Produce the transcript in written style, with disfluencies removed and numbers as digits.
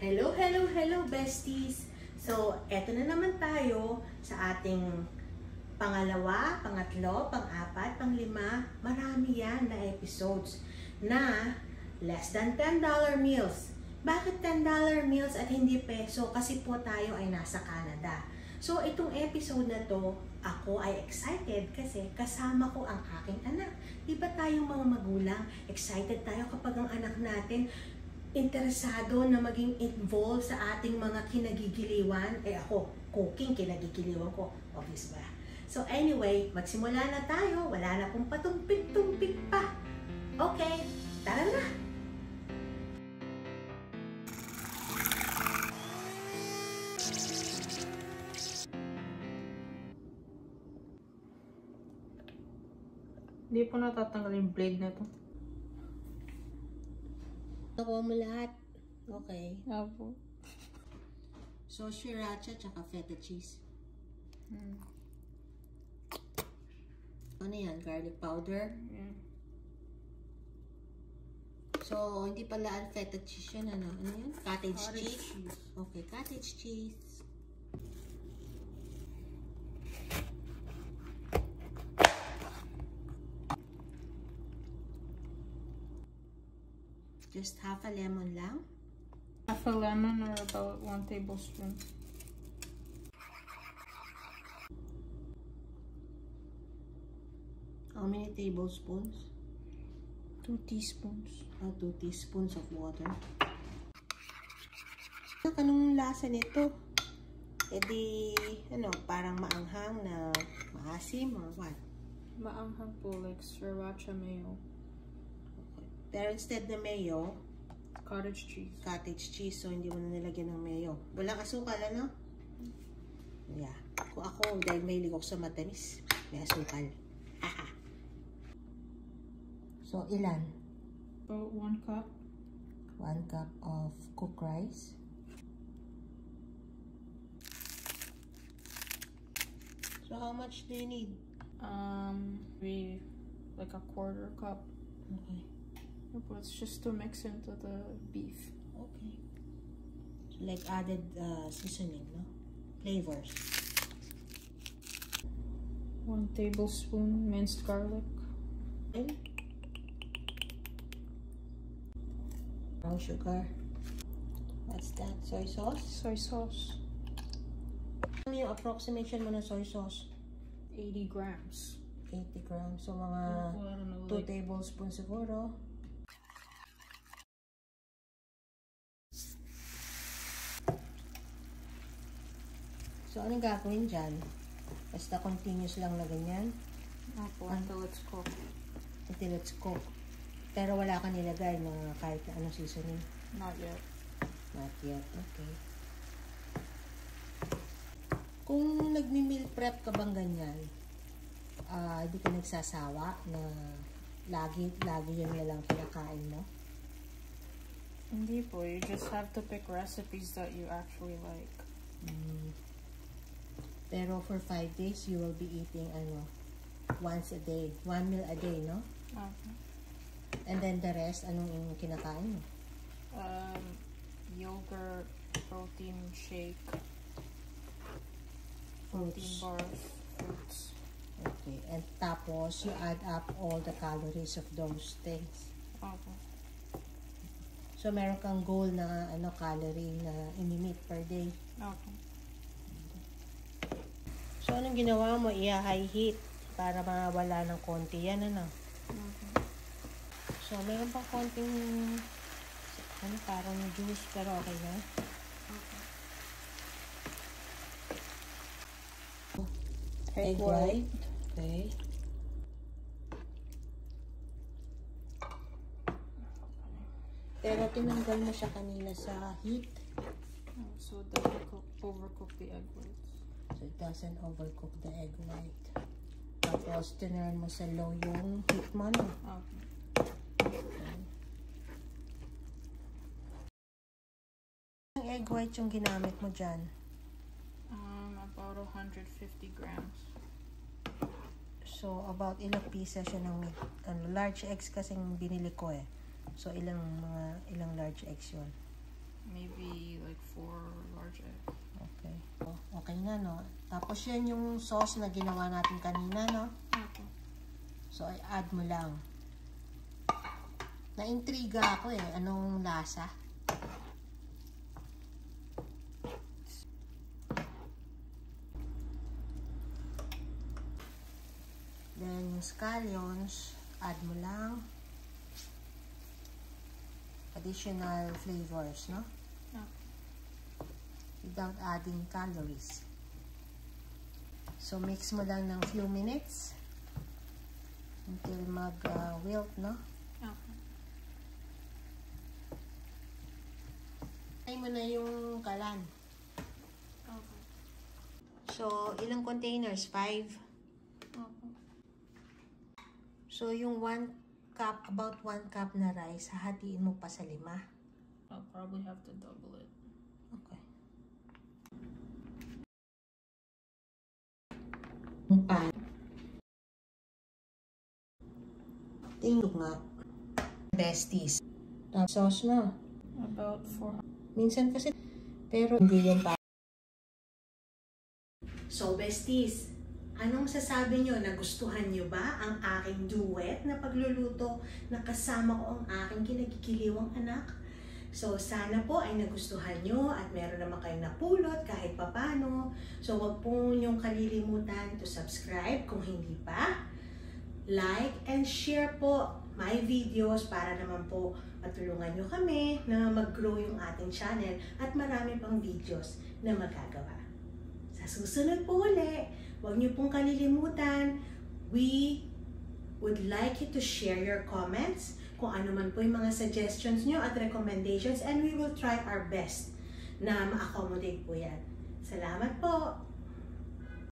Hello, hello, hello besties! So, eto na naman tayo sa ating pangalawa, pangatlo, pang-apat, pang-lima, marami yan na episodes na less than $10 meals. Bakit $10 meals at hindi peso? Kasi po tayo ay nasa Canada. So, itong episode na to, ako ay excited kasi kasama ko ang aking anak. Diba tayong mga magulang, excited tayo kapag ang anak natin interesado na maging involved sa ating mga kinagigiliwan. Ako, cooking, kinagigiliwan ko. Obvious ba? So anyway, magsimula na tayo. Wala na pong patumpik-tumpik pa. Okay, tara na! Hindi po natatanggal yung blade na to. Nakuha mo lahat. Okay. Apo. So, sriracha tsaka feta cheese. Ano yan? Garlic powder? Yeah. So, hindi pala feta cheese yan. Ano yan? Cottage cheese? Cheese. Okay, cottage cheese. Just half a lemon lang. Half a lemon or about 1 tablespoon. How many tablespoons? 2 teaspoons. 2 teaspoons of water. Anong lasa nito? E di, parang maanghang na maasim or what? Maanghang po, like sriracha mayo. Okay. Pero instead na mayo, Cottage cheese. cottage cheese. So, hindi mo na nilagyan ng mayo. Walang asukal, ano? Yeah. Kung ako, dahil may ligok sa matamis, may asukal. So, ilan? About 1 cup. 1 cup of cooked rice. So, how much do you need? Maybe like a 1/4 cup. Okay. But it's just to mix into the beef. Okay. So, like added seasoning, no? Flavors. 1 tablespoon minced garlic. Okay. Brown sugar. What's that? Soy sauce? Soy sauce. Ano yung approximation mo ng soy sauce? 80 grams. 80 grams. So, mga Well, I don't know, 2 like tablespoons siguro. So, anong gagawin dyan? Basta continuous lang na ganyan until it's cooked. until it's cooked. Pero wala ka nilagay na kahit na anong seasoning. Not yet. Not yet. Okay. Kung nagmi-meal prep ka bang ganyan, hindi ka nagsasawa na lagi yun na lang kinakain mo? Hindi po. You just have to pick recipes that you actually like. Pero for 5 days, you will be eating once a day. 1 meal a day, no? Okay. And then the rest, anong yung kinakain mo? Yogurt, protein shake, protein Fruits. bars, fruits. Okay. And tapos, you add up all the calories of those things. Okay. So, meron kang goal na calorie na ini-meet per day. Okay. So, anong ginawa mo? I-high heat para mawala ng konti yan, Okay. So, meron pang konting parang juice, pero okay na. Okay. Egg white. Okay. Pero tinanggal mo siya kanina sa heat. So it doesn't overcook the egg whites. So, it doesn't overcook the egg white. Tapos, tinurn mo sa low yung heat mo, no? Okay. Ang egg white yung ginamit mo dyan? About 150 grams. So, about ilang pieces siya ng meat. Large eggs kasing binili ko eh. So, ilang large eggs yun? maybe like 4 large eggs. Okay. Okay na, no? Tapos yan yung sauce na ginawa natin kanina, no? Okay. So, i-add mo lang. Na-intriga ako eh. Anong lasa? Then, yung scallions, add mo lang. Additional flavors, no? Okay. Without adding calories. So, mix mo lang ng few minutes until mag-wilt, no? Okay. Try mo na yung kalan. Okay. So, ilang containers? 5? Okay. So, yung 1 cup, about 1 cup na rice, hahatiin mo pa sa 5. I'll probably have to double it. Okay. Yung pan. Tingnan nga. Besties. Tapos sauce na. About 400. Minsan kasi, pero hindi yan pa. So, besties, anong sasabi nyo? Nagustuhan nyo ba ang aking duet na pagluluto na kasama ko ang aking kinagkikiliwang anak? So, sana po ay nagustuhan nyo at meron naman kayong napulot kahit papano. So, wag po nyong kalilimutan to subscribe kung hindi pa. Like and share po my videos para naman po matulungan nyo kami na mag-grow yung ating channel at marami pang videos na magagawa. Sa susunod po ulit, huwag nyo pong kalilimutan, we would like you to share your comments, kung ano man po yung mga suggestions nyo at recommendations, and we will try our best na ma-accommodate po yan. Salamat po!